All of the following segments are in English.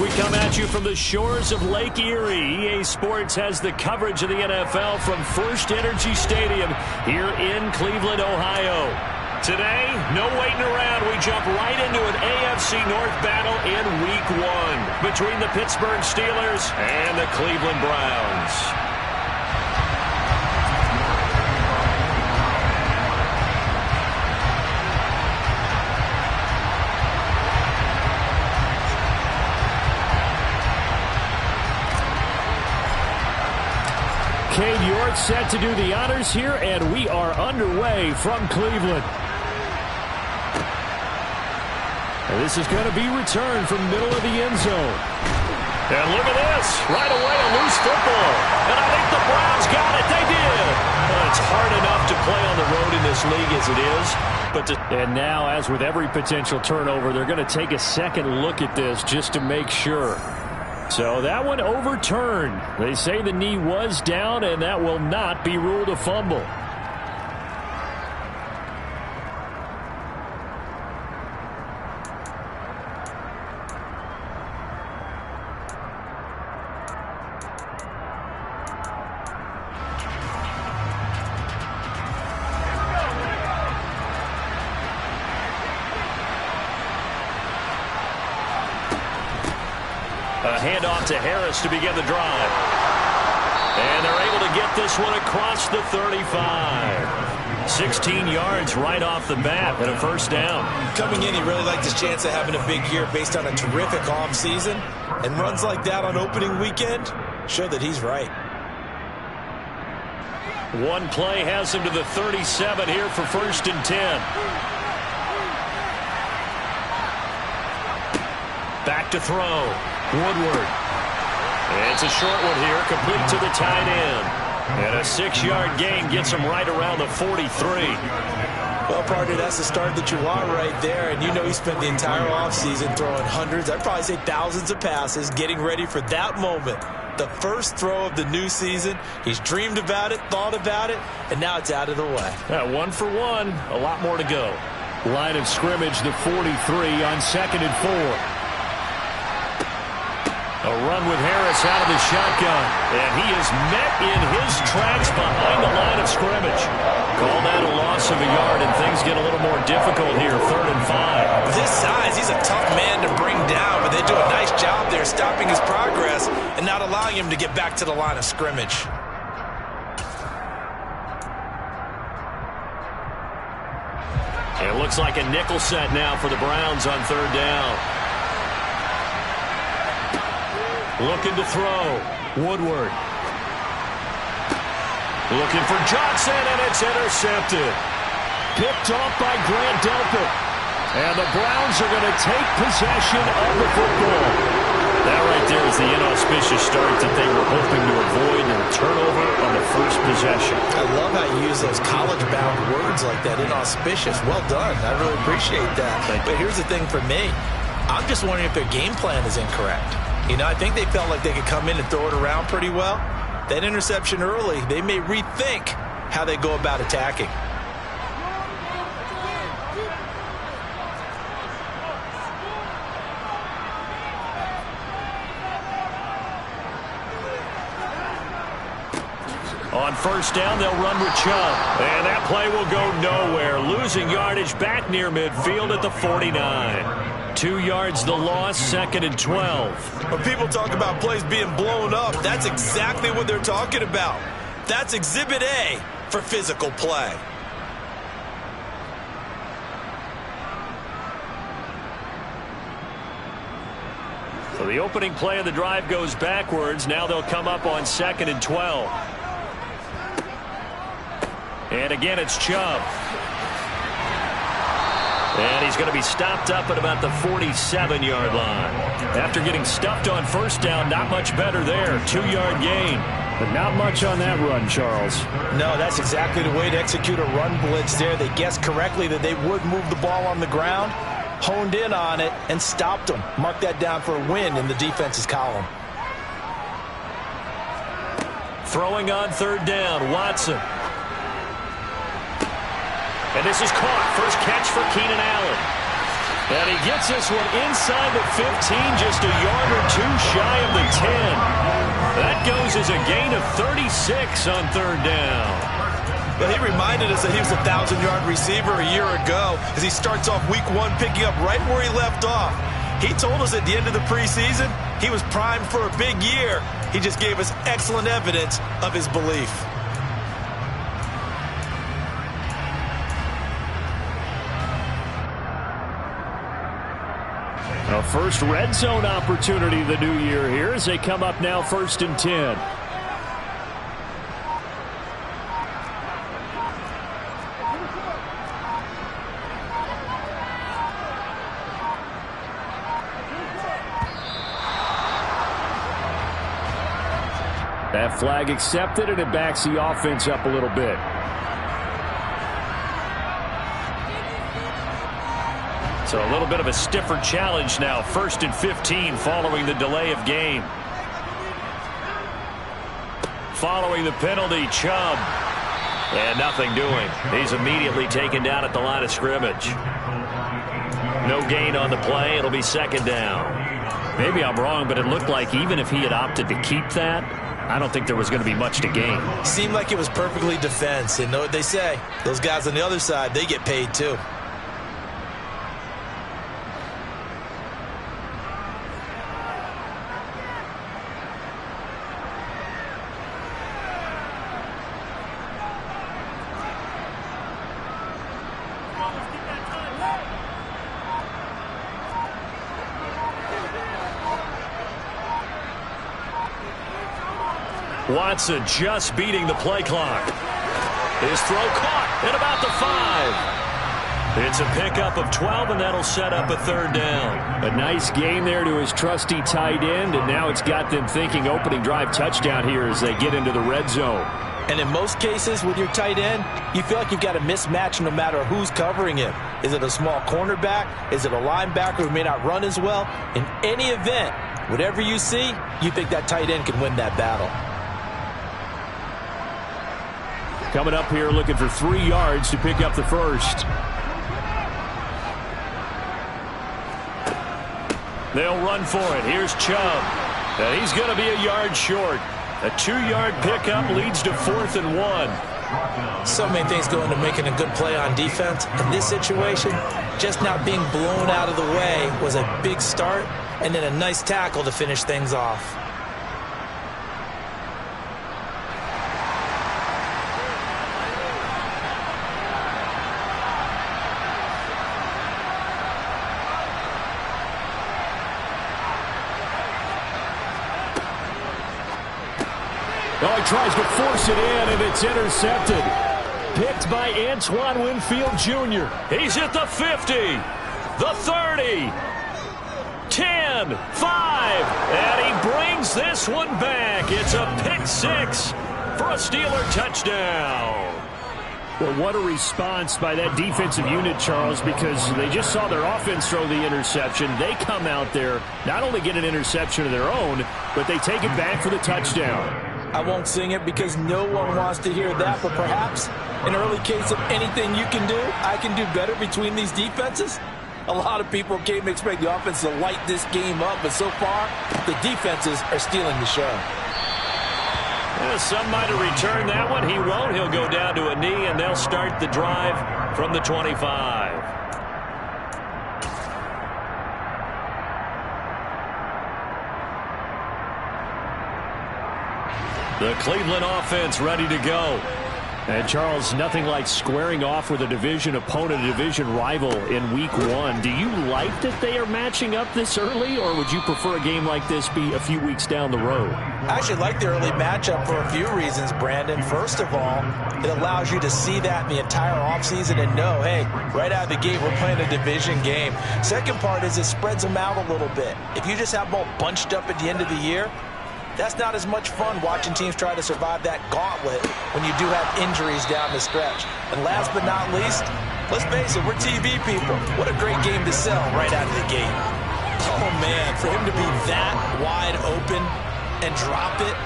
We come at you from the shores of Lake Erie. EA Sports has the coverage of the NFL from First Energy Stadium here in Cleveland, Ohio. Today, no waiting around. We jump right into an AFC North battle in Week 1 between the Pittsburgh Steelers and the Cleveland Browns. Cade York set to do the honors here, and we are underway from Cleveland. And this is going to be returned from middle of the end zone. And look at this. Right away, a loose football. And I think the Browns got it. They did. Well, it's hard enough to play on the road in this league as it is. And now, as with every potential turnover, they're going to take a second look at this just to make sure. So that one overturned. They say the knee was down, and that will not be ruled a fumble. A handoff to Harris to begin the drive. And they're able to get this one across the 35. 16 yards right off the bat and a first down. Coming in, he really liked his chance of having a big year based on a terrific offseason. And runs like that on opening weekend show that he's right. One play has him to the 37 here for 1st and 10. Back to throw. Woodward. It's a short one here, complete to the tight end. And a 6-yard gain gets him right around the 43. Well, partner, that's the start that you want right there. And you know he spent the entire offseason throwing hundreds, I'd probably say thousands of passes, getting ready for that moment. The first throw of the new season. He's dreamed about it, thought about it, and now it's out of the way. 1 for 1. A lot more to go. Line of scrimmage, the 43 on 2nd and 4. A run with Harris out of the shotgun. And he is met in his tracks behind the line of scrimmage. Call that a loss of a yard, and things get a little more difficult here. 3rd and 5. With his size, he's a tough man to bring down, but they do a nice job there stopping his progress and not allowing him to get back to the line of scrimmage. It looks like a nickel set now for the Browns on 3rd down. Looking to throw. Woodward. Looking for Johnson, and it's intercepted. Picked off by Grant Delpit. And the Browns are going to take possession of the football. That right there is the inauspicious start that they were hoping to avoid, and a turnover on the first possession. I love how you use those college-bound words like that, inauspicious. Well done. I really appreciate that. But here's the thing for me. I'm just wondering if their game plan is incorrect. You know, I think they felt like they could come in and throw it around pretty well. That interception early, they may rethink how they go about attacking. On 1st down, they'll run with Chubb. And that play will go nowhere. Losing yardage back near midfield at the 49. 2 yards the loss, 2nd and 12. When people talk about plays being blown up, that's exactly what they're talking about. That's Exhibit A for physical play. So the opening play of the drive goes backwards. Now they'll come up on 2nd and 12. And again, it's Chubb. And he's going to be stopped up at about the 47-yard line. After getting stuffed on 1st down, not much better there. 2-yard gain. But not much on that run, Charles. No, that's exactly the way to execute a run blitz there. They guessed correctly that they would move the ball on the ground, honed in on it, and stopped them. Mark that down for a win in the defense's column. Throwing on 3rd down, Watson. And this is caught. First catch for Keenan Allen. And he gets this one inside the 15, just a yard or two shy of the 10. That goes as a gain of 36 on third down. But he reminded us that he was a 1,000-yard receiver a year ago as he starts off week 1 picking up right where he left off. He told us at the end of the preseason he was primed for a big year. He just gave us excellent evidence of his belief. A first red zone opportunity the new year here as they come up now 1st and 10. That flag accepted, and it backs the offense up a little bit. So a little bit of a stiffer challenge now. 1st and 15 following the delay of game. Following the penalty, Chubb. And nothing doing. He's immediately taken down at the line of scrimmage. No gain on the play. It'll be 2nd down. Maybe I'm wrong, but it looked like even if he had opted to keep that, I don't think there was going to be much to gain. Seemed like it was perfectly defense. And know what they say? Those guys on the other side, they get paid too. Watson just beating the play clock. His throw caught at about the 5. It's a pickup of 12, and that'll set up a 3rd down. A nice gain there to his trusty tight end, and now it's got them thinking opening drive touchdown here as they get into the red zone. And in most cases with your tight end, you feel like you've got a mismatch no matter who's covering him. Is it a small cornerback? Is it a linebacker who may not run as well? In any event, whatever you see, you think that tight end can win that battle. Coming up here looking for 3 yards to pick up the first. They'll run for it. Here's Chubb. And he's going to be a yard short. A 2-yard pickup leads to 4th and 1. So many things go into making a good play on defense. In this situation, just not being blown out of the way was a big start, and then a nice tackle to finish things off. Oh, he tries to force it in, and it's intercepted. Picked by Antoine Winfield Jr. He's at the 50, the 30, 10, 5, and he brings this one back. It's a pick-6 for a Steeler touchdown. Well, what a response by that defensive unit, Charles, because they just saw their offense throw the interception. They come out there, not only get an interception of their own, but they take it back for the touchdown. I won't sing it because no one wants to hear that, but perhaps an early case of anything you can do, I can do better between these defenses. A lot of people came to expect the offense to light this game up, but so far, the defenses are stealing the show. Well, some might have returned that one. He won't. He'll go down to a knee, and they'll start the drive from the 25. The Cleveland offense ready to go. And, Charles, nothing like squaring off with a division opponent, a division rival in Week 1. Do you like that they are matching up this early, or would you prefer a game like this be a few weeks down the road? I actually like the early matchup for a few reasons, Brandon. First of all, it allows you to see that in the entire offseason and know, hey, right out of the gate, we're playing a division game. Second part is it spreads them out a little bit. If you just have them all bunched up at the end of the year, that's not as much fun watching teams try to survive that gauntlet when you do have injuries down the stretch. And last but not least, let's face it, we're TV people. What a great game to sell right out of the gate. Oh, man, for him to be that wide open and drop it,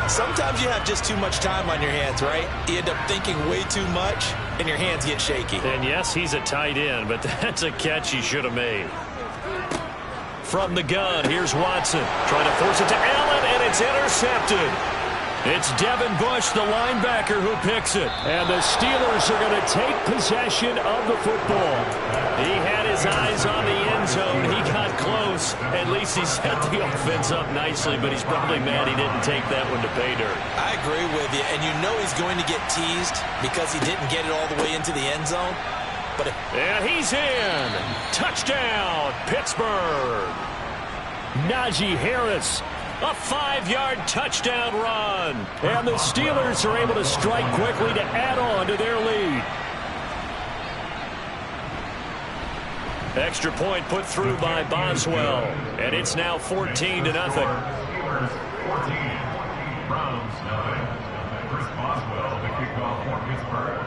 Sometimes you have just too much time on your hands, right? You end up thinking way too much, and your hands get shaky. And yes, he's a tight end, but that's a catch he should have made. From the gun, here's Watson. Trying to force it to Allen, and it's intercepted. It's Devin Bush, the linebacker, who picks it. And the Steelers are going to take possession of the football. He had his eyes on the end zone. He got close. At least he set the offense up nicely, but he's probably mad he didn't take that one to pay dirt. I agree with you, and you know he's going to get teased because he didn't get it all the way into the end zone. And he's in. Touchdown, Pittsburgh. Najee Harris. A 5-yard touchdown run. And the Steelers are able to strike quickly to add on to their lead. Extra point put through by Boswell. And it's now 14-0.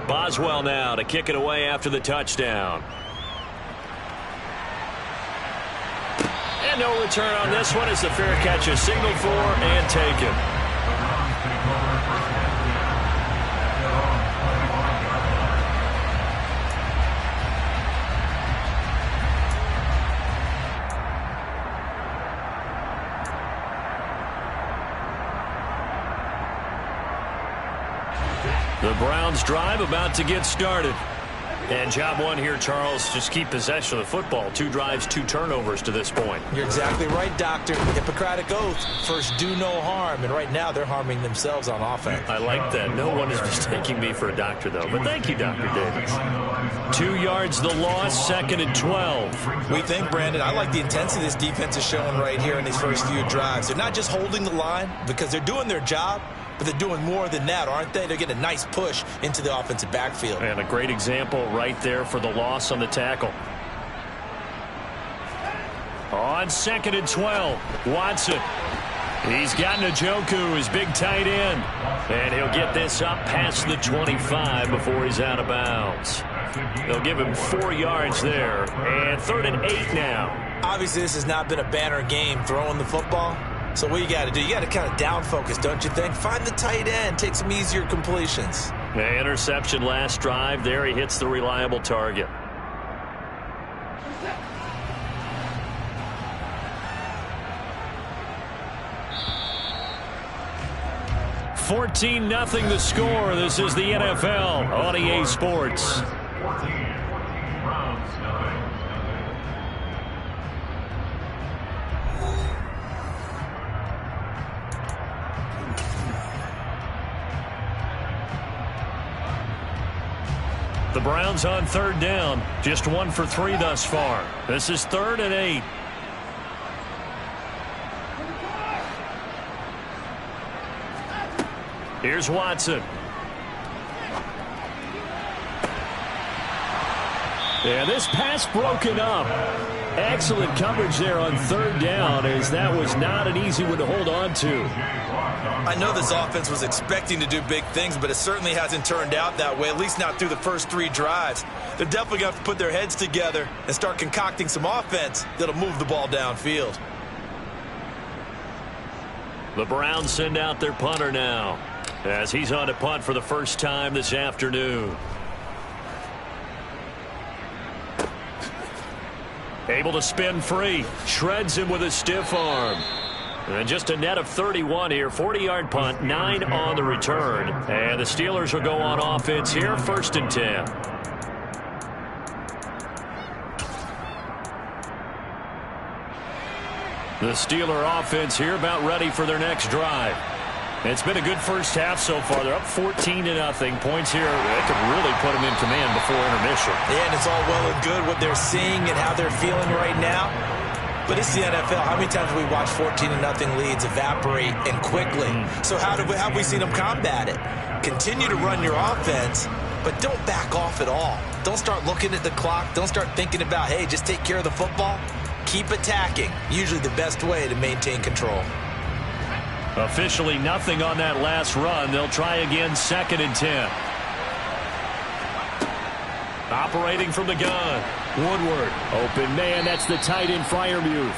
Boswell now to kick it away after the touchdown. And no return on this one as the fair catch is signaled for and taken. The Browns drive about to get started. And job one here, Charles, just keep possession of the football. 2 drives, 2 turnovers to this point. You're exactly right, Doctor. Hippocratic oath. First, do no harm. And right now, they're harming themselves on offense. I like that. No one is mistaking me for a doctor, though. But thank you, Dr. Davis. 2 yards the loss, 2nd and 12. We think, Brandon, I like the intensity this defense is showing right here in these first few drives. They're not just holding the line because they're doing their job, but they're doing more than that, aren't they? They're getting a nice push into the offensive backfield. And a great example right there for the loss on the tackle. On 2nd and 12, Watson. He's got Njoku, his big tight end. And he'll get this up past the 25 before he's out of bounds. They'll give him 4 yards there. And 3rd and 8 now. Obviously, this has not been a banner game throwing the football. So what you got to do, you got to kind of down focus, don't you think? Find the tight end, take some easier completions. The interception last drive. There he hits the reliable target. $14-0 the score. This is the NFL on EA Sports. The Browns on 3rd down. Just 1 for 3 thus far. This is 3rd and 8. Here's Watson. And this pass broken up. Excellent coverage there on 3rd down, as that was not an easy one to hold on to. I know this offense was expecting to do big things, but it certainly hasn't turned out that way, at least not through the first 3 drives. They're definitely going to have to put their heads together and start concocting some offense that'll move the ball downfield. The Browns send out their punter now, as he's on to punt for the first time this afternoon. Able to spin free. Shreds him with a stiff arm. And just a net of 31 here. 40-yard punt, 9 on the return. And the Steelers will go on offense here, 1st and 10. The Steeler offense here about ready for their next drive. It's been a good first half so far. They're up 14-0. Points here, that could really put them in command before intermission. Yeah, and it's all well and good what they're seeing and how they're feeling right now. But it's the NFL. How many times have we watched 14-0 leads evaporate and quickly? So how have we seen them combat it? Continue to run your offense, but don't back off at all. Don't start looking at the clock. Don't start thinking about, hey, just take care of the football. Keep attacking. Usually the best way to maintain control. Officially nothing on that last run. They'll try again, 2nd and 10. Operating from the gun. Woodward. Open man. That's the tight end, Freiermuth.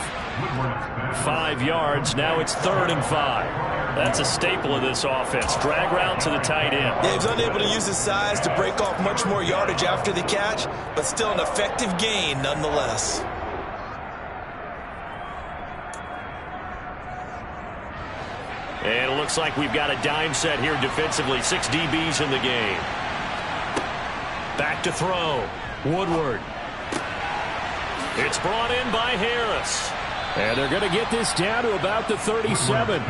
5 yards. Now it's 3rd and 5. That's a staple of this offense. Drag route to the tight end. Yeah, he was unable to use his size to break off much more yardage after the catch, but still an effective gain nonetheless. And it looks like we've got a dime set here defensively. 6 DBs in the game. Back to throw. Woodward. It's brought in by Harris. And they're going to get this down to about the 37.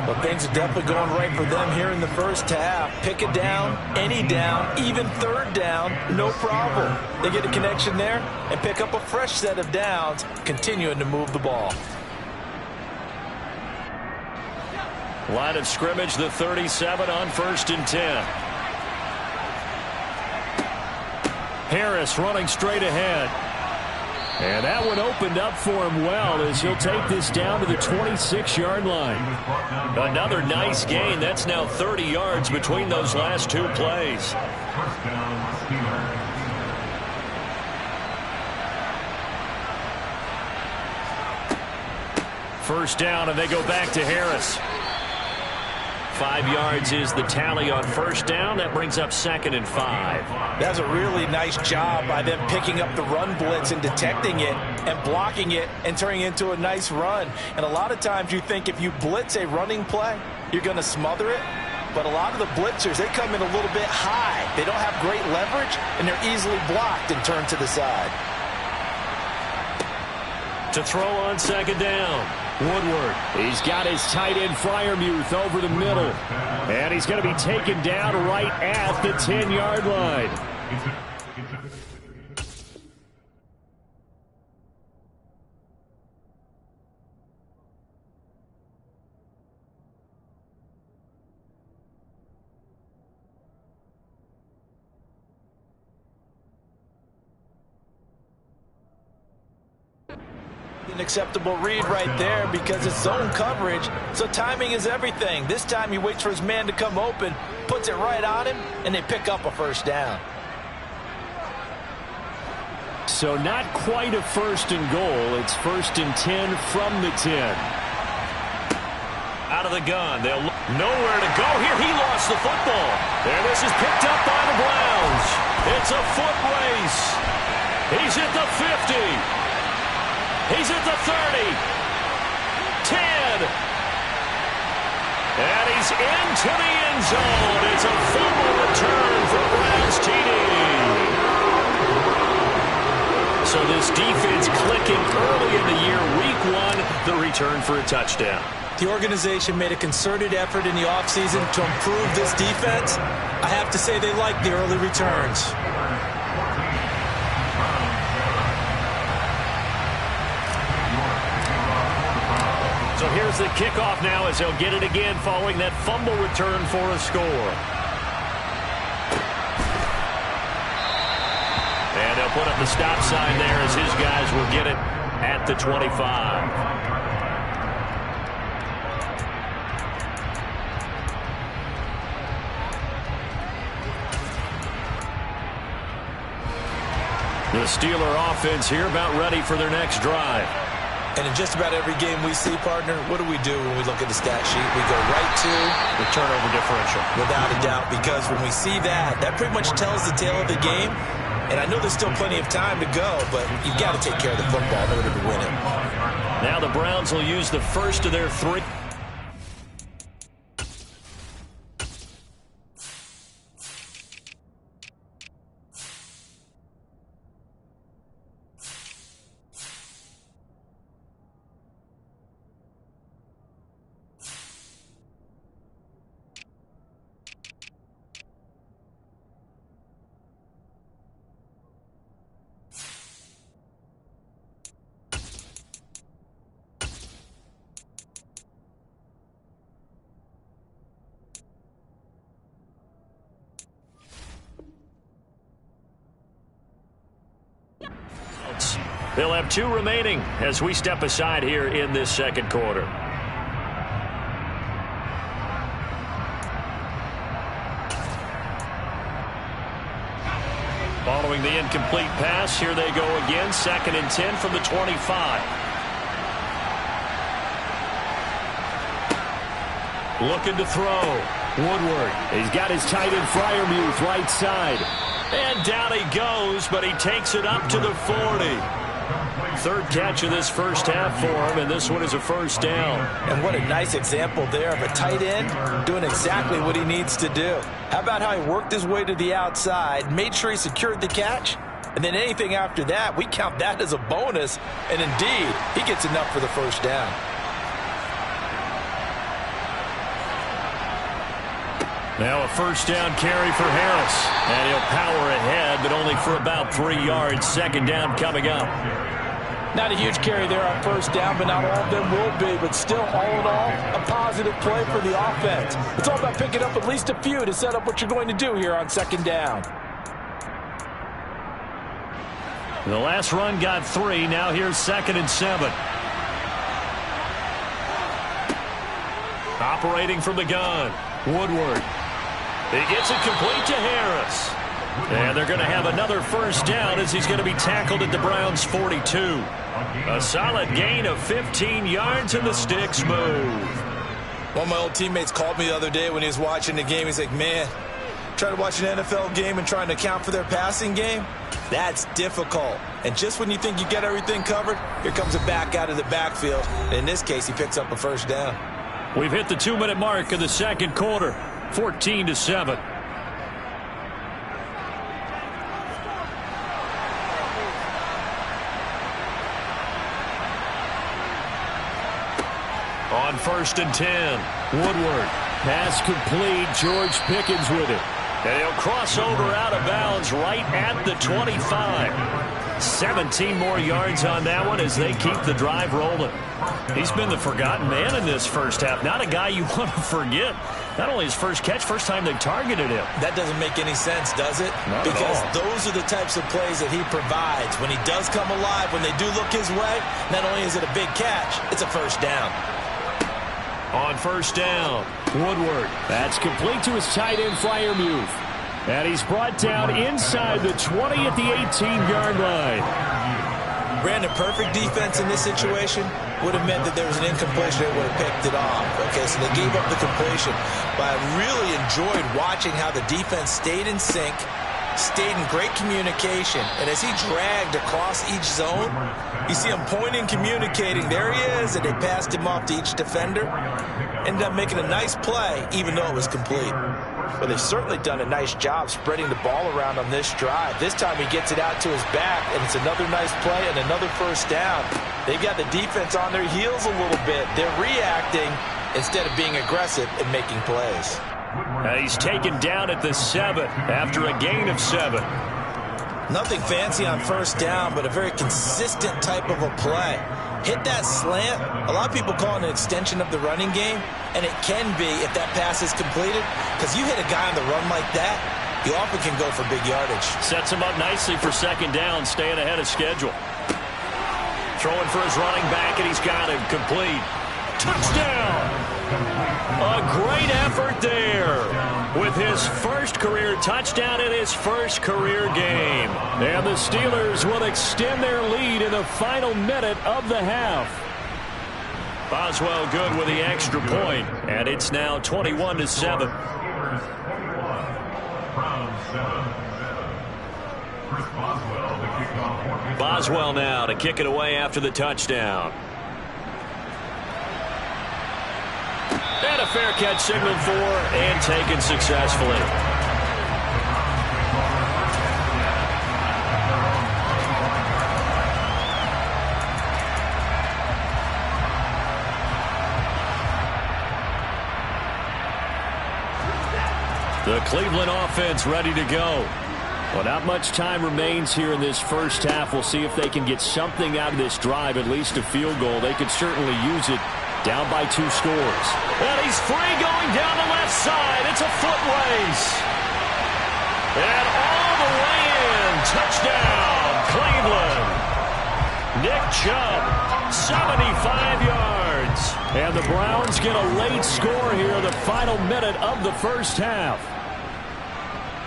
Well, things are definitely going right for them here in the first half. Pick it down, any down, even third down, no problem. They get a connection there and pick up a fresh set of downs, continuing to move the ball. Line of scrimmage, the 37 on 1st and 10. Harris running straight ahead. And that one opened up for him well as he'll take this down to the 26-yard line. Another nice gain. That's now 30 yards between those last 2 plays. First down, and they go back to Harris. 5 yards is the tally on first down. That brings up 2nd and 5. That's a really nice job by them picking up the run blitz and detecting it and blocking it and turning it into a nice run. And a lot of times you think if you blitz a running play, you're going to smother it. But a lot of the blitzers, they come in a little bit high. They don't have great leverage, and they're easily blocked and turned to the side. To throw on 2nd down. Woodward. He's got his tight end Freiermuth over the middle. And he's going to be taken down right at the 10-yard line. An acceptable read right there because it's zone coverage, so timing is everything. This time he waits for his man to come open, puts it right on him, and they pick up a first down. So not quite a 1st and goal. It's 1st and 10 from the 10. Out of the gun. They'll look nowhere to go here. He lost the football. And this is picked up by the Browns. It's a foot race. He's at the 50. He's at the 30, 10, and he's into the end zone. It's a fumble return for Browns TD. So this defense clicking early in the year, week 1, the return for a touchdown. The organization made a concerted effort in the offseason to improve this defense. I have to say they like the early returns. So here's the kickoff now as he'll get it again following that fumble return for a score. And they'll put up the stop sign there as his guys will get it at the 25. The Steeler offense here about ready for their next drive. And in just about every game we see, partner, what do we do when we look at the stat sheet? We go right to the turnover differential. Without a doubt, because when we see that, that pretty much tells the tale of the game. And I know there's still plenty of time to go, but you've got to take care of the football in order to win it. Now the Browns will use the first of their 3. They'll have 2 remaining as we step aside here in this second quarter. Following the incomplete pass, here they go again. 2nd and 10 from the 25. Looking to throw. Woodward. He's got his tight end Freiermuth right side. And down he goes, but he takes it up to the 40. Third catch of this first half for him, and this one is a first down. And what a nice example there of a tight end doing exactly what he needs to do. How about how he worked his way to the outside, made sure he secured the catch, and then anything after that, we count that as a bonus, and indeed, he gets enough for the first down. Now a first down carry for Harris. And he'll power ahead, but only for about 3 yards. Second down coming up. Not a huge carry there on first down, but not all of them will be. But still, all in all, a positive play for the offense. It's all about picking up at least a few to set up what you're going to do here on second down. The last run got 3. Now here's 2nd and 7. Operating from the gun. Woodward. He gets it complete to Harris. And they're going to have another first down as he's going to be tackled at the Browns' 42. A solid gain of 15 yards and the sticks move. One of my old teammates called me the other day when he was watching the game. He's like, man, trying to watch an NFL game and trying to account for their passing game, that's difficult. And just when you think you get everything covered, here comes a back out of the backfield. In this case, he picks up a first down. We've hit the 2-minute mark of the second quarter. 14-7. On 1st and 10. Woodward. Pass complete. George Pickens with it. And he'll cross over out of bounds right at the 25. 17 more yards on that one as they keep the drive rolling. He's been the forgotten man in this first half. Not a guy you want to forget. Not only his first catch, first time they've targeted him. That doesn't make any sense, does it? Not because at all. Those are the types of plays that he provides. When he does come alive, when they do look his way, not only is it a big catch, it's a first down. On first down, Woodward. That's complete to his tight end, Freiermuth. And he's brought down inside the 20 at the 18-yard line. Brandon, perfect defense in this situation would have meant that there was an incompletion that would have picked it off. Okay, so they gave up the completion. But I really enjoyed watching how the defense stayed in sync, stayed in great communication. And as he dragged across each zone, you see him pointing, communicating. There he is, and they passed him off to each defender. Ended up making a nice play, even though it was complete. But they've certainly done a nice job spreading the ball around on this drive. This time he gets it out to his back, and it's another nice play and another first down. They've got the defense on their heels a little bit. They're reacting instead of being aggressive and making plays. He's taken down at the 7 after a gain of 7. Nothing fancy on first down, but a very consistent type of a play. Hit that slant. A lot of people call it an extension of the running game, and it can be if that pass is completed, because you hit a guy on the run like that, you often can go for big yardage. Sets him up nicely for second down, staying ahead of schedule. Throwing for his running back, and he's got him complete. Touchdown! A great effort there with his first career touchdown in his first career game. And the Steelers will extend their lead in the final minute of the half. Boswell good with the extra point, and it's now 21-7. Boswell now to kick it away after the touchdown. And a fair catch signaled for and taken successfully. The Cleveland offense ready to go. Well, not much time remains here in this first half. We'll see if they can get something out of this drive, at least a field goal. They could certainly use it. Down by 2 scores. And he's free going down the left side. It's a foot race. And all the way in. Touchdown, Cleveland. Nick Chubb, 75 yards. And the Browns get a late score here in the final minute of the first half.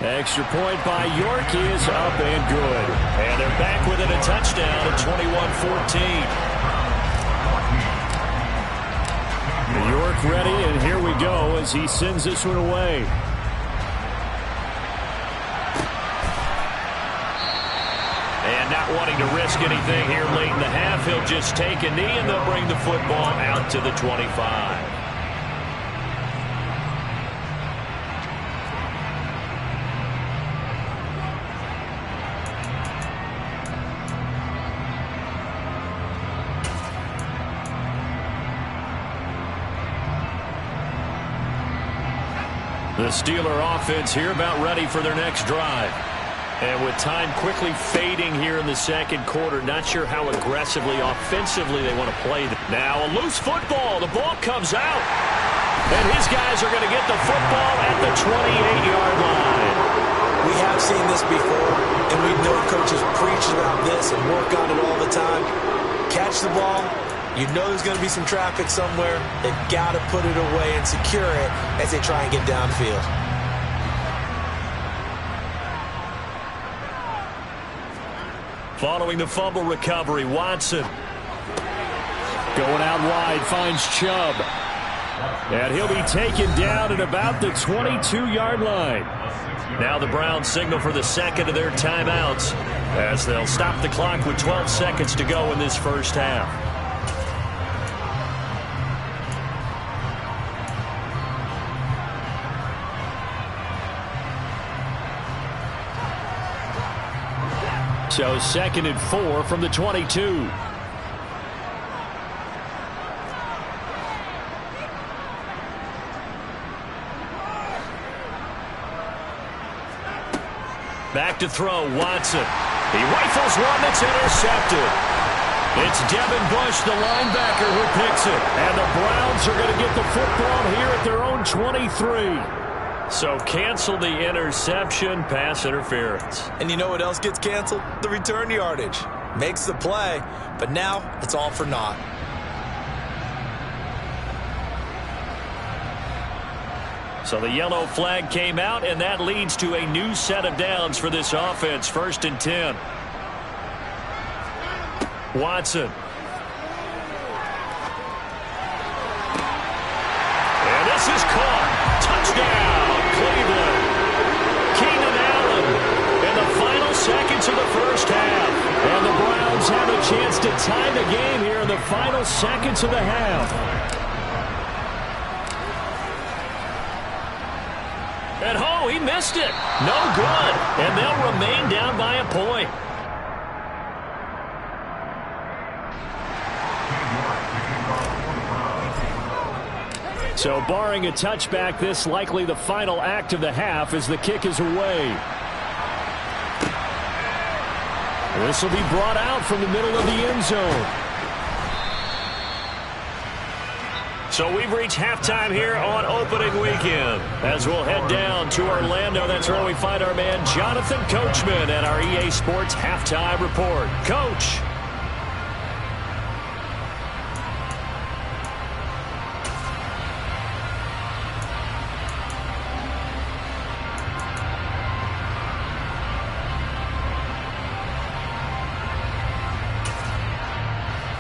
Extra point by York is up and good. And they're back within a touchdown at 21-14. The York ready, and here we go as he sends this one away. And not wanting to risk anything here late in the half, he'll just take a knee, and they'll bring the football out to the 25. The Steeler offense here about ready for their next drive. And with time quickly fading here in the second quarter, not sure how aggressively, offensively they want to play. Now a loose football. The ball comes out. And his guys are going to get the football at the 28-yard line. We have seen this before, and we know coaches preach about this and work on it all the time. Catch the ball. You know there's going to be some traffic somewhere. They've got to put it away and secure it as they try and get downfield. Following the fumble recovery, Watson. Going out wide, finds Chubb. And he'll be taken down at about the 22-yard line. Now the Browns signal for the second of their timeouts as they'll stop the clock with 12 seconds to go in this first half. So 2nd and 4 from the 22. Back to throw, Watson. He rifles one that's intercepted. It's Devin Bush, the linebacker, who picks it. And the Browns are going to get the football here at their own 23. So cancel the interception, pass interference. And you know what else gets canceled? The return yardage. Makes the play, but now it's all for naught. So the yellow flag came out, and that leads to a new set of downs for this offense. 1st and 10. Watson. And this is caught. Touchdown. Cleveland. Keenan Allen in the final seconds of the first half. And the Browns have a chance to tie the game here in the final seconds of the half. And oh, he missed it. No good. And they'll remain down by a point. So barring a touchback, this likely the final act of the half as the kick is away. This will be brought out from the middle of the end zone. So we've reached halftime here on opening weekend. As we'll head down to Orlando, that's where we find our man Jonathan Coachman at our EA Sports Halftime Report. Coach.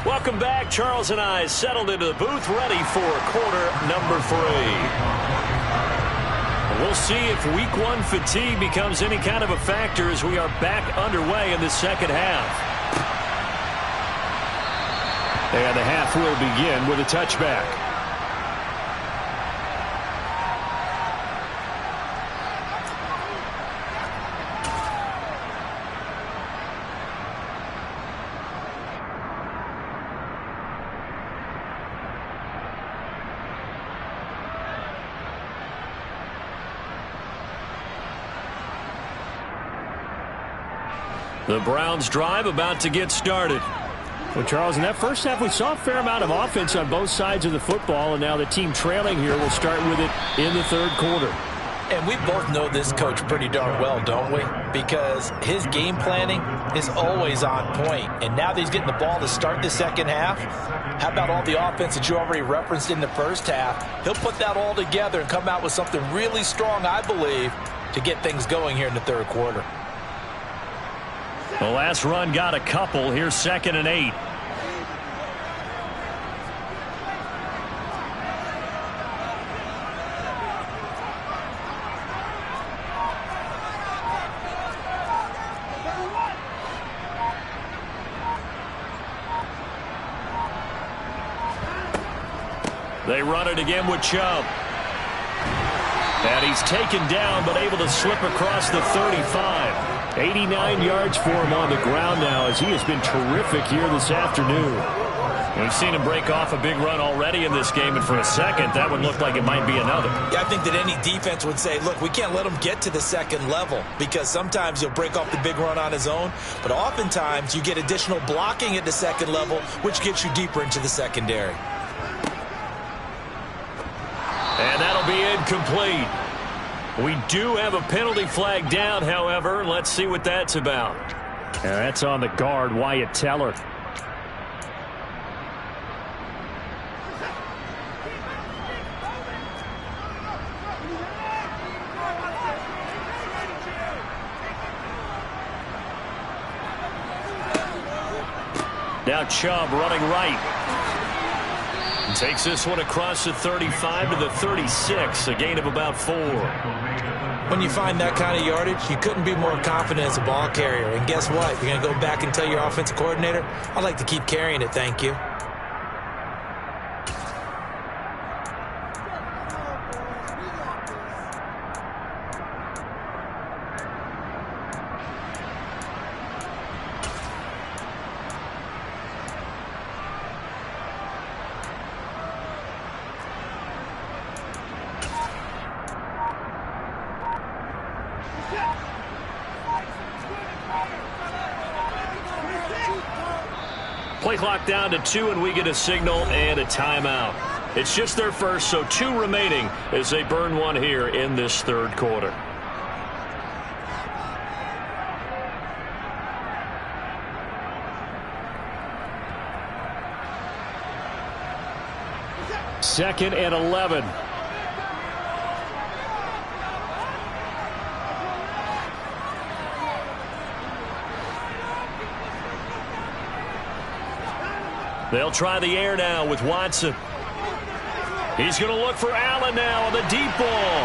Welcome back. Charles and I settled into the booth ready for quarter number 3. We'll see if week 1 fatigue becomes any kind of a factor as we are back underway in the second half. And the half will begin with a touchback. The Browns drive about to get started. Well, Charles, in that first half, we saw a fair amount of offense on both sides of the football, and now the team trailing here will start with it in the third quarter. And we both know this coach pretty darn well, don't we? Because his game planning is always on point. And now that he's getting the ball to start the second half, how about all the offense that you already referenced in the first half? He'll put that all together and come out with something really strong, I believe, to get things going here in the third quarter. The last run got a couple. Here's 2nd and 8. They run it again with Chubb. And he's taken down, but able to slip across the 35. 89 yards for him on the ground now, as he has been terrific here this afternoon. We've seen him break off a big run already in this game, and for a second, that would look like it might be another. Yeah, I think that any defense would say, look, we can't let him get to the second level, because sometimes he'll break off the big run on his own, but oftentimes you get additional blocking at the second level, which gets you deeper into the secondary. And that'll be incomplete. We do have a penalty flag down, however. Let's see what that's about. And that's on the guard, Wyatt Teller. Now Chubb running right. Takes this one across the 35 to the 36, a gain of about 4. When you find that kind of yardage, you couldn't be more confident as a ball carrier. And guess what? You're going to go back and tell your offensive coordinator, I'd like to keep carrying it, thank you. Play clock down to 2, and we get a signal and a timeout. It's just their first, so 2 remaining as they burn one here in this third quarter. Second and 11. They'll try the air now with Watson. He's going to look for Allen now on the deep ball.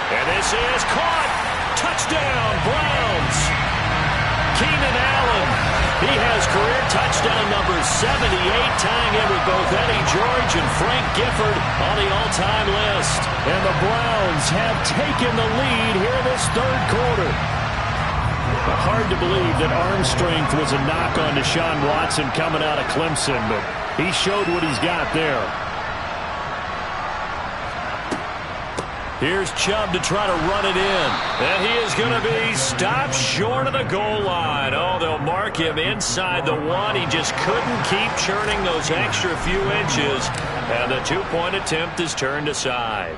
And this is caught. Touchdown, Browns. Keenan Allen. He has career touchdown number 78, tying in with both Eddie George and Frank Gifford on the all-time list. And the Browns have taken the lead here in this third quarter. Hard to believe that arm strength was a knock on Deshaun Watson coming out of Clemson, but he showed what he's got there. Here's Chubb to try to run it in. And he is going to be stopped short of the goal line. Oh, they'll mark him inside the 1. He just couldn't keep churning those extra few inches. And the 2-point attempt is turned aside.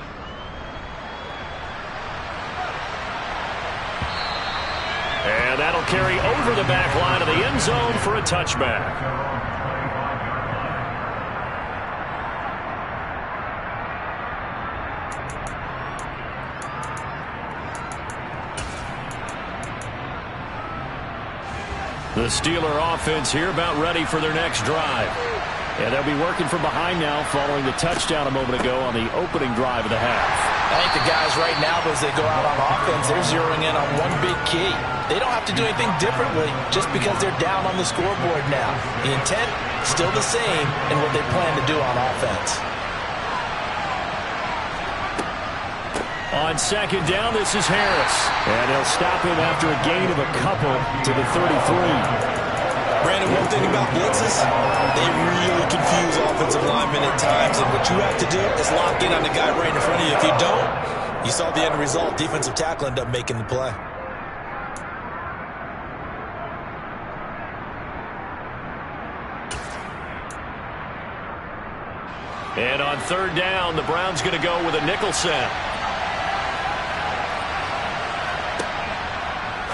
And that'll carry over the back line of the end zone for a touchback. The Steeler offense here about ready for their next drive. And they'll be working from behind now following the touchdown a moment ago on the opening drive of the half. I think the guys right now, as they go out on offense, they're zeroing in on one big key. They don't have to do anything differently just because they're down on the scoreboard now. The intent, still the same in what they plan to do on offense. On second down, this is Harris. And they'll stop him after a gain of a couple to the 33. Brandon, one thing about blitzes, they really confuse offensive linemen at times, and what you have to do is lock in on the guy right in front of you. If you don't, you saw the end result. Defensive tackle ended up making the play. And on third down, the Browns going to go with a nickel set.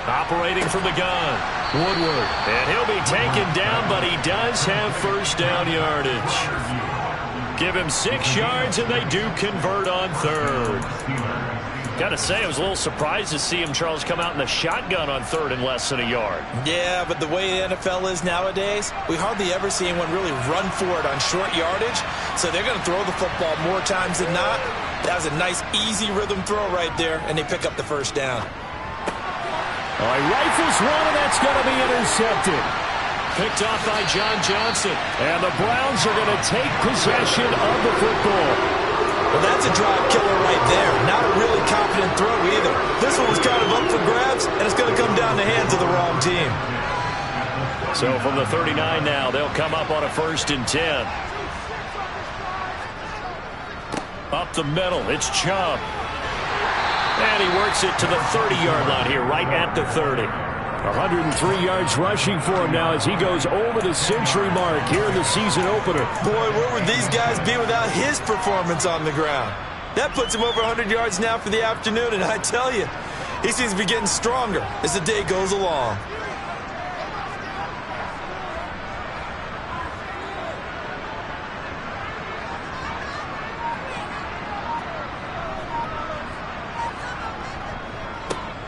Operating from the gun, Woodward. And he'll be taken down, but he does have first down yardage. Give him 6 yards, and they do convert on third. Got to say, I was a little surprised to see him, Charles, come out in the shotgun on third and less than a yard. Yeah, but the way the NFL is nowadays, we hardly ever see anyone really run for it on short yardage. So they're going to throw the football more times than not. That was a nice, easy rhythm throw right there, and they pick up the first down. All right, rifles one, and that's going to be intercepted. Picked off by John Johnson. And the Browns are going to take possession of the football. Well, that's a drive killer right there. Not a really confident throw either. This one was kind of up for grabs, and it's going to come down the hands of the wrong team. So from the 39 now, they'll come up on a 1st and 10. Up the middle, it's Chubb. And he works it to the 30-yard line here, right at the 30. 103 yards rushing for him now as he goes over the century mark here in the season opener. Boy, where would these guys be without his performance on the ground? That puts him over 100 yards now for the afternoon, and I tell you, he seems to be getting stronger as the day goes along.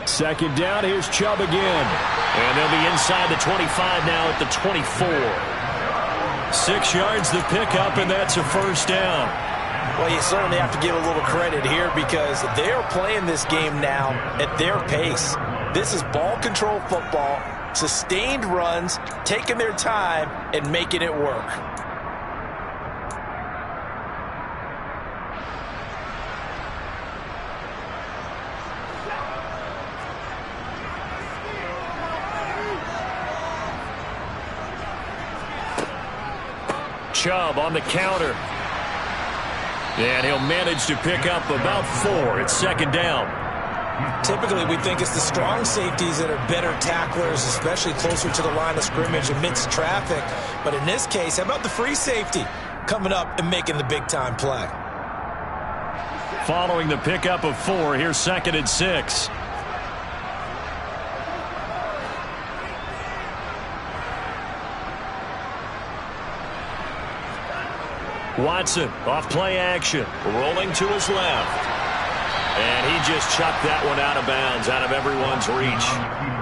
Second down, here's Chubb again. And they'll be inside the 25 now at the 24. 6 yards the pickup, and that's a 1st down. Well, you certainly have to give a little credit here because they are playing this game now at their pace. This is ball control football, sustained runs, taking their time, and making it work. Chubb on the counter. And he'll manage to pick up about 4. It's 2nd down. Typically, we think it's the strong safeties that are better tacklers, especially closer to the line of scrimmage amidst traffic. But in this case, how about the free safety coming up and making the big-time play? Following the pickup of 4, here's 2nd and 6. Watson off play action, rolling to his left. And he just chucked that one out of bounds, out of everyone's reach.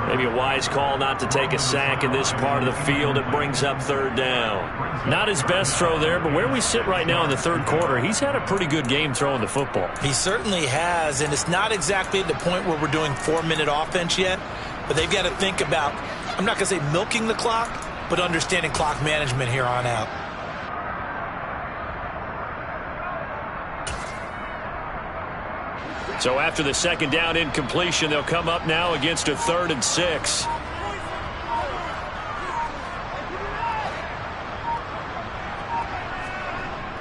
Maybe a wise call not to take a sack in this part of the field. It brings up 3rd down. Not his best throw there, but where we sit right now in the 3rd quarter, he's had a pretty good game throwing the football. He certainly has, and it's not exactly at the point where we're doing 4-minute offense yet, but they've got to think about, I'm not going to say milking the clock, but understanding clock management here on out. So after the 2nd down incompletion, they'll come up now against a 3rd and 6.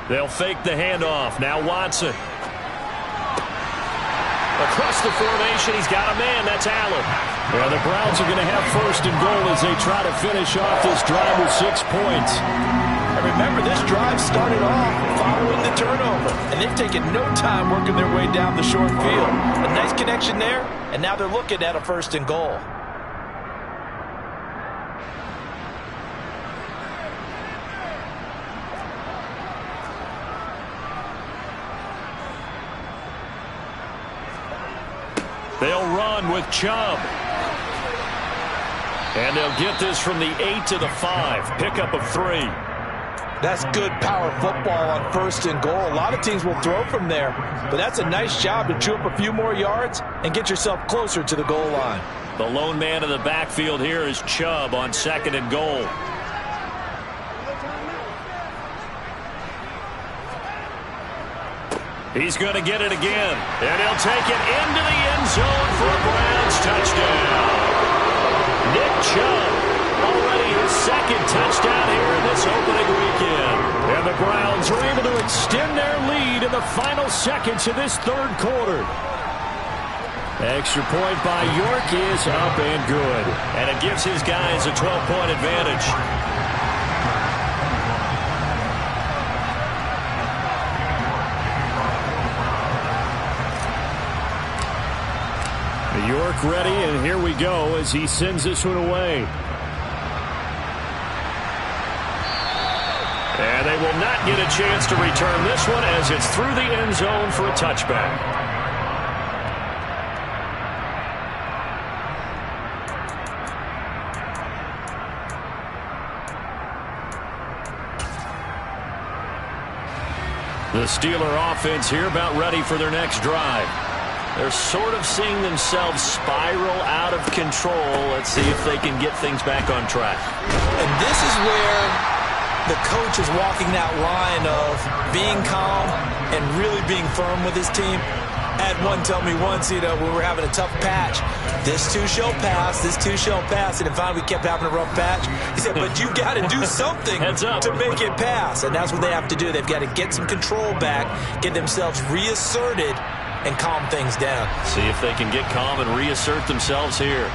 They'll fake the handoff. Now Watson. Across the formation, he's got a man. That's Allen. Well, the Browns are going to have 1st and goal as they try to finish off this drive with 6 points. And remember, this drive started off following the turnover, and they've taken no time working their way down the short field. A nice connection there, and now they're looking at a 1st and goal. They'll run with Chubb. And they'll get this from the 8 to the 5. Pickup of 3. That's good power football on 1st and goal. A lot of teams will throw from there, but that's a nice job to chew up a few more yards and get yourself closer to the goal line. The lone man in the backfield here is Chubb on 2nd and goal. He's going to get it again, and he'll take it into the end zone for a Browns touchdown. Nick Chubb, already his 2nd touchdown here in this opening weekend. And the Browns are able to extend their lead in the final seconds of this 3rd quarter. Extra point by York is up and good. And it gives his guys a 12-point advantage. York ready, and here we go as he sends this one away. And they will not get a chance to return this one as it's through the end zone for a touchback. The Steeler offense here about ready for their next drive. They're sort of seeing themselves spiral out of control. Let's see if they can get things back on track. And this is where the coach is walking that line of being calm and really being firm with his team. Had one tell me once, when we were having a tough patch, this too shall pass, this too shall pass. And finally we kept having a rough patch. He said, but you got to do something to make it pass. And that's what they have to do. They've got to get some control back, get themselves reasserted, and calm things down. See if they can get calm and reassert themselves here.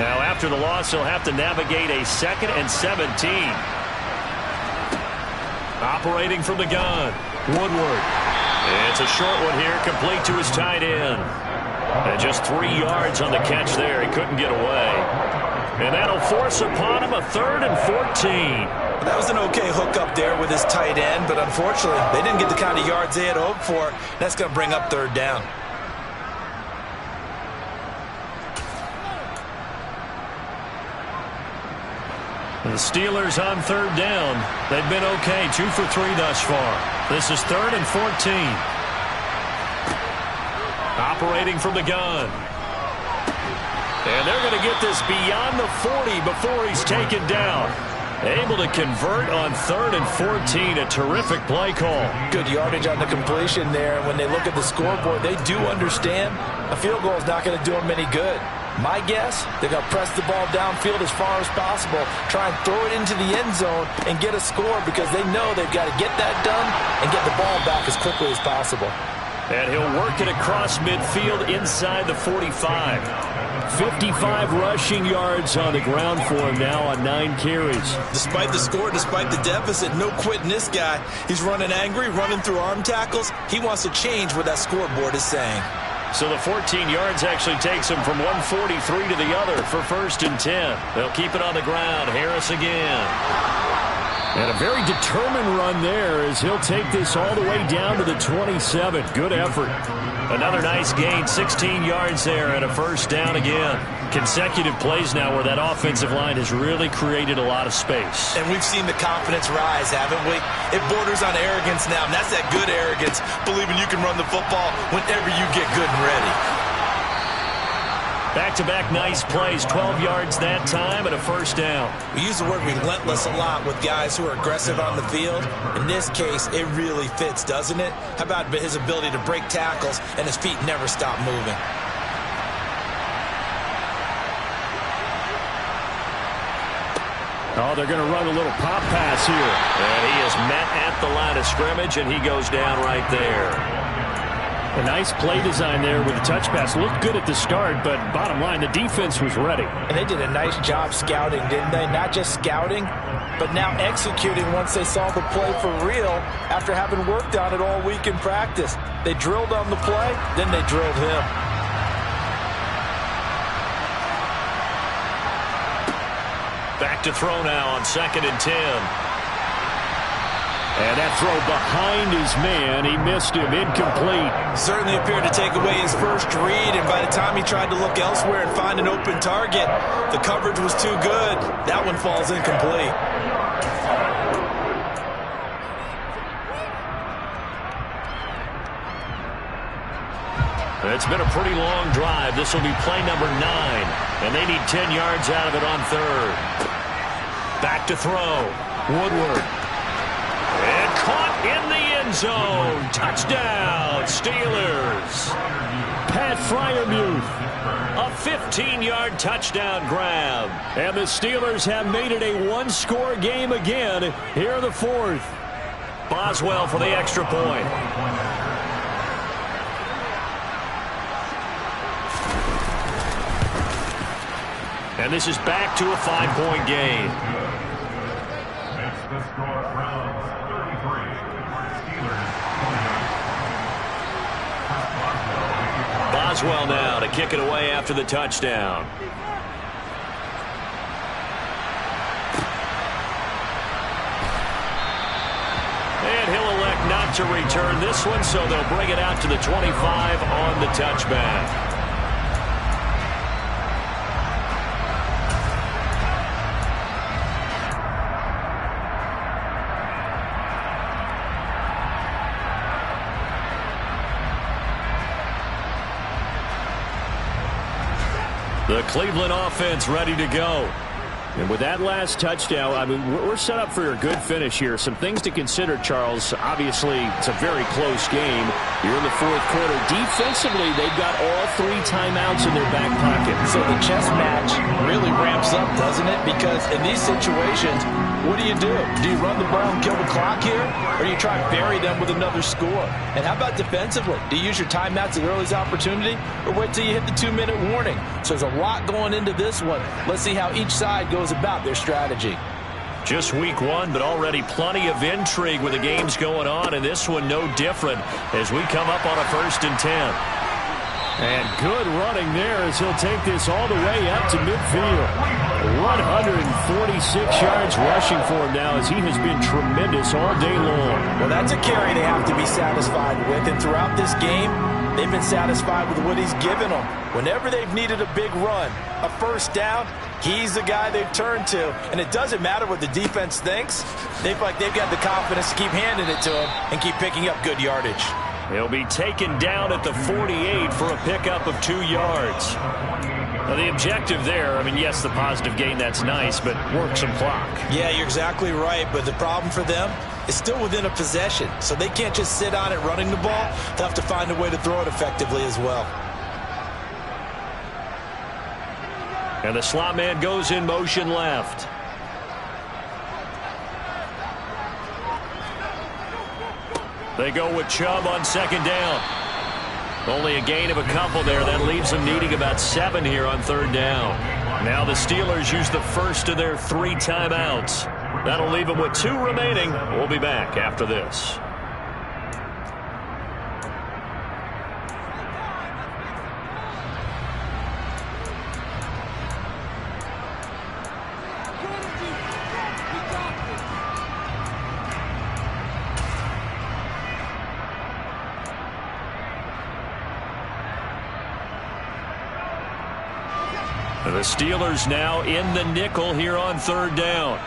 Now, after the loss, he'll have to navigate a 2nd and 17. Operating from the gun, Woodward. It's a short one here, complete to his tight end. And just 3 yards on the catch there. He couldn't get away. And that'll force upon him a 3rd and 14. That was an okay hook up there with his tight end, but unfortunately, they didn't get the kind of yards they had hoped for. That's going to bring up 3rd down. The Steelers on 3rd down. They've been okay, 2 for 3 thus far. This is 3rd and 14. Operating from the gun. And they're going to get this beyond the 40 before he's taken down. Able to convert on 3rd and 14. A terrific play call. Good yardage on the completion there. When they look at the scoreboard, they do understand a field goal is not going to do them any good. My guess, they're going to press the ball downfield as far as possible, try and throw it into the end zone and get a score because they know they've got to get that done and get the ball back as quickly as possible. And he'll work it across midfield inside the 45. 55 rushing yards on the ground for him now on 9 carries. Despite the score, despite the deficit, no quitting this guy. He's running angry, running through arm tackles. He wants to change what that scoreboard is saying. So the 14 yards actually takes him from 143 to the other for 1st and 10. They'll keep it on the ground. Harris again. And a very determined run there as he'll take this all the way down to the 27. Good effort. Another nice gain, 16 yards there and a 1st down again. Consecutive plays now where that offensive line has really created a lot of space. And we've seen the confidence rise, haven't we? It borders on arrogance now, and that's that good arrogance, believing you can run the football whenever you get good and ready. Back-to-back nice plays, 12 yards that time and a 1st down. We use the word relentless a lot with guys who are aggressive on the field. In this case, it really fits, doesn't it? How about his ability to break tackles and his feet never stop moving? Oh, they're going to run a little pop pass here. And he is met at the line of scrimmage, and he goes down right there. A nice play design there with the touch pass. Looked good at the start, but bottom line, the defense was ready. And they did a nice job scouting, didn't they? Not just scouting, but now executing once they saw the play for real after having worked on it all week in practice. They drilled on the play, then they drilled him. Back to throw now on 2nd and 10. And that throw behind his man, he missed him, incomplete. Certainly appeared to take away his first read, and by the time he tried to look elsewhere and find an open target, the coverage was too good. That one falls incomplete. It's been a pretty long drive. This will be play number 9, and they need 10 yards out of it on 3rd. Back to throw. Woodward. And caught in the end zone. Touchdown, Steelers. Pat Freiermuth. A 15-yard touchdown grab. And the Steelers have made it a one-score game again here in the 4th. Boswell for the extra point. And this is back to a 5-point game. Boswell now to kick it away after the touchdown. And he'll elect not to return this one, so they'll bring it out to the 25 on the touchback. The Cleveland offense ready to go. And with that last touchdown, I mean, we're set up for a good finish here. Some things to consider, Charles. Obviously, it's a very close game. You're in the fourth quarter. Defensively, they've got all 3 timeouts in their back pocket. So the chess match really ramps up, doesn't it? Because in these situations, what do? Do you run the ball and kill the clock here? Or do you try and bury them with another score? And how about defensively? Do you use your timeouts at earliest opportunity? Or wait till you hit the 2-minute warning? So there's a lot going into this one. Let's see how each side goes about their strategy. Just week 1, but already plenty of intrigue with the games going on, and this one no different as we come up on a 1st and 10. And good running there as he'll take this all the way up to midfield. 146 yards rushing for him now as he has been tremendous all day long. Well, that's a carry they have to be satisfied with, and throughout this game, they've been satisfied with what he's given them. Whenever they've needed a big run, a 1st down, he's the guy they've turned to. And it doesn't matter what the defense thinks. They feel like they've got the confidence to keep handing it to him and keep picking up good yardage. He'll be taken down at the 48 for a pickup of 2 yards. Now, the objective there, I mean, yes, the positive gain, that's nice, but work some clock. Yeah, you're exactly right, but the problem for them is still within a possession, so they can't just sit on it running the ball. They'll have to find a way to throw it effectively as well. And the slot man goes in motion left. They go with Chubb on 2nd down. Only a gain of a couple there. That leaves them needing about 7 here on 3rd down. Now the Steelers use the first of their 3 timeouts. That'll leave them with 2 remaining. We'll be back after this. The Steelers now in the nickel here on 3rd down.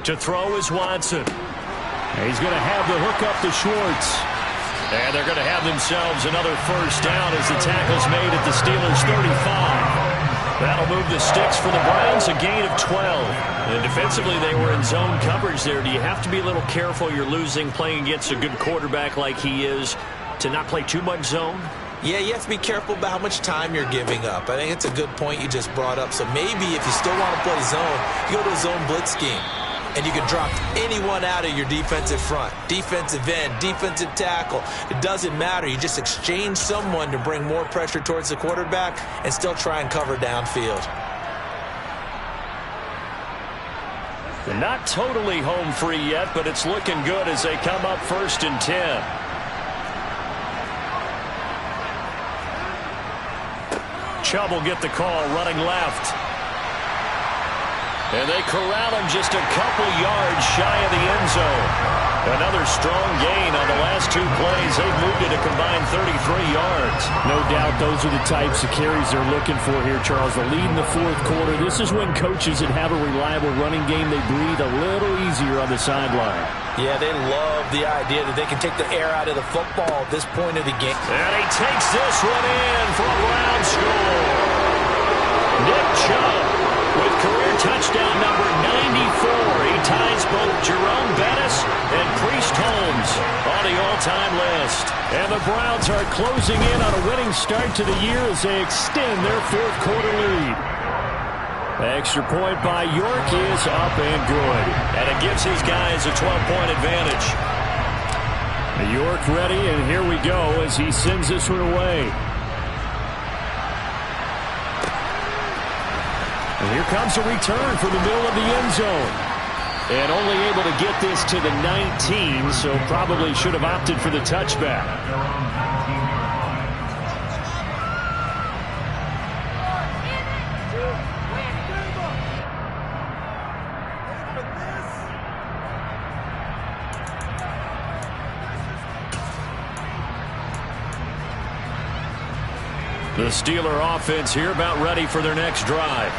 To throw is Watson. He's going to have the hook up to Schwartz. And they're going to have themselves another 1st down as the tackle's made at the Steelers' 35. That'll move the sticks for the Browns, a gain of 12. And defensively, they were in zone coverage there. Do you have to be a little careful? You're losing, playing against a good quarterback like he is, to not play too much zone? Yeah, you have to be careful about how much time you're giving up. I think it's a good point you just brought up. So maybe if you still want to play zone, you go to a zone blitz scheme. And you can drop anyone out of your defensive front, defensive end, defensive tackle. It doesn't matter. You just exchange someone to bring more pressure towards the quarterback and still try and cover downfield. They're not totally home free yet, but it's looking good as they come up 1st and 10. Chubb will get the call running left. And they corral him just a couple yards shy of the end zone. Another strong gain on the last 2 plays. They've moved it a combined 33 yards. No doubt those are the types of carries they're looking for here, Charles. The lead in the 4th quarter. This is when coaches that have a reliable running game, they breathe a little easier on the sideline. Yeah, they love the idea that they can take the air out of the football at this point of the game. And he takes this one in for a Brown score. Nick Chubb with career touchdown number 94. He ties both Jerome Bettis and Priest Holmes on the all-time list. And the Browns are closing in on a winning start to the year as they extend their 4th quarter lead. Extra point by York is up and good. And it gives these guys a 12-point advantage. York ready, and here we go as he sends this one away. And here comes a return from the middle of the end zone. And only able to get this to the 19, so probably should have opted for the touchback. The Steeler offense here about ready for their next drive.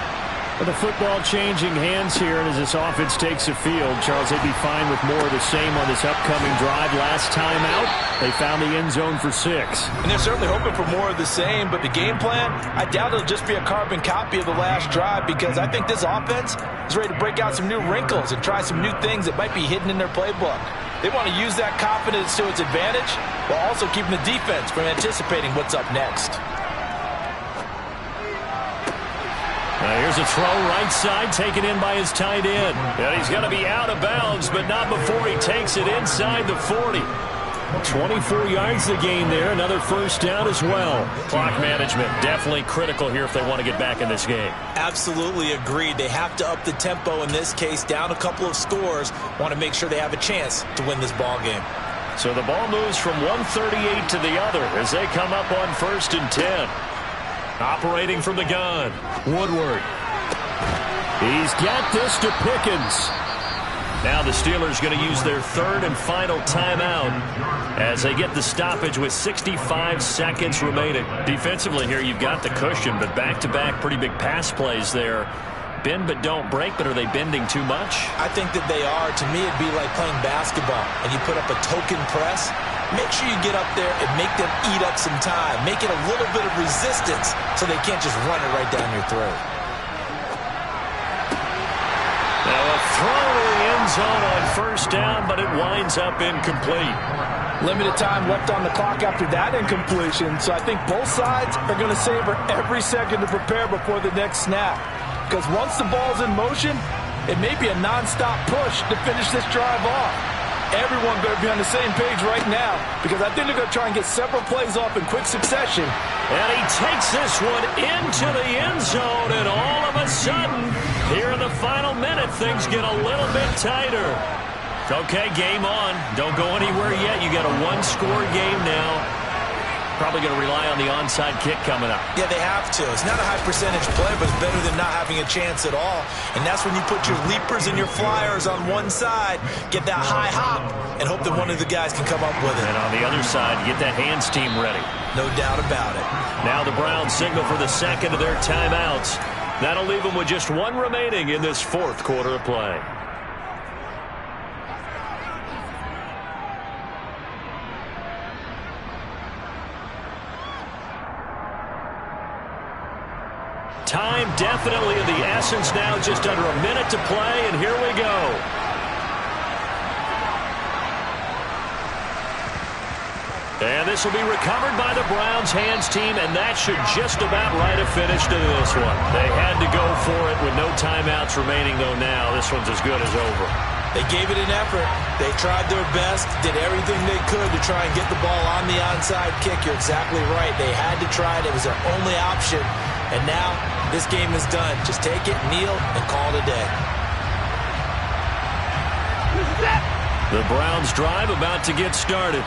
The football changing hands here, and as this offense takes the field, Charles, they'd be fine with more of the same on this upcoming drive. Last time out, they found the end zone for 6. And they're certainly hoping for more of the same, but the game plan, I doubt it'll just be a carbon copy of the last drive, because I think this offense is ready to break out some new wrinkles and try some new things that might be hidden in their playbook. They want to use that confidence to its advantage while also keeping the defense from anticipating what's up next. Here's a throw right side, taken in by his tight end. And he's going to be out of bounds, but not before he takes it inside the 40. 24 yards the gain there, another first down as well. Clock management definitely critical here if they want to get back in this game. Absolutely agreed. They have to up the tempo in this case, down a couple of scores. Want to make sure they have a chance to win this ball game. So the ball moves from 138 to the other as they come up on 1st and 10. Operating from the gun, Woodward. He's got this to Pickens. Now the Steelers going to use their 3rd and final timeout as they get the stoppage with 65 seconds remaining. Defensively here, you've got the cushion, but back-to-back pretty big pass plays there. Bend but don't break, but are they bending too much? I think that they are. To me, it'd be like playing basketball, and you put up a token press. Make sure you get up there and make them eat up some time. Make it a little bit of resistance so they can't just run it right down your throat. Now a throw to the end zone on 1st down, but it winds up incomplete. Limited time left on the clock after that incompletion, so I think both sides are going to savor every second to prepare before the next snap. Because once the ball's in motion, it may be a nonstop push to finish this drive off. Everyone better be on the same page right now, because I think they're going to try and get several plays off in quick succession. And he takes this one into the end zone, and all of a sudden, here in the final minute, things get a little bit tighter. Okay, game on. Don't go anywhere yet. You got a one-score game now. Probably going to rely on the onside kick coming up. Yeah, they have to. It's not a high percentage play, but it's better than not having a chance at all. And that's when you put your leapers and your flyers on one side, get that high hop, and hope that one of the guys can come up with it. And on the other side, get that hands team ready. No doubt about it. Now the Browns signal for the second of their timeouts. That'll leave them with just one remaining in this 4th quarter of play. Time definitely of the essence now, just under a minute to play, and here we go. And this will be recovered by the Browns hands team, and that should just about write a finish to this one. They had to go for it with no timeouts remaining, though now this one's as good as over. They gave it an effort. They tried their best, did everything they could to try and get the ball on the onside kick. You're exactly right. They had to try it. It was their only option. And now this game is done. Just take it, kneel, and call it a day. The Browns drive about to get started.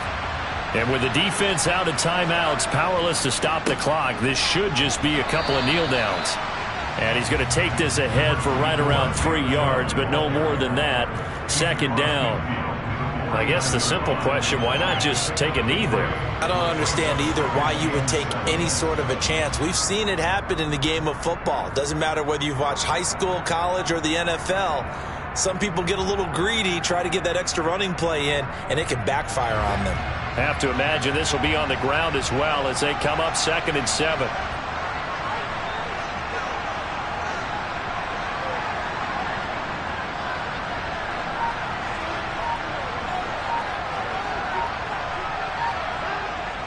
And with the defense out of timeouts, powerless to stop the clock, this should just be a couple of kneel downs. And he's going to take this ahead for right around 3 yards, but no more than that. 2nd down. I guess the simple question, why not just take a knee there? I don't understand either why you would take any sort of a chance. We've seen it happen in the game of football. It doesn't matter whether you've watched high school, college, or the NFL. Some people get a little greedy, try to get that extra running play in, and it can backfire on them. Have to imagine this will be on the ground as well as they come up 2nd and 7.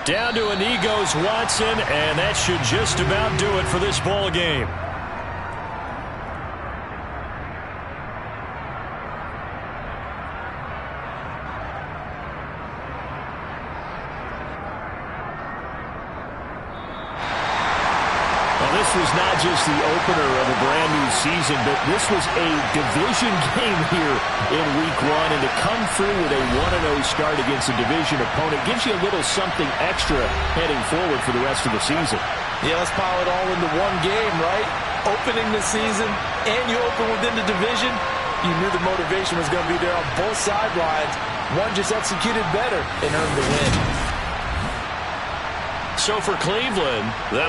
Down to a knee goes Watson, and that should just about do it for this ball game. Well, this was not just the opener of a brand new season, but this was a division game here in week 1, and to come through with a 1-0 start against a division opponent gives you a little something extra heading forward for the rest of the season. Yeah, let's pile it all into one game, right? Opening the season, and you open within the division. You knew the motivation was going to be there on both sidelines. One just executed better and earned the win. So for Cleveland, that'll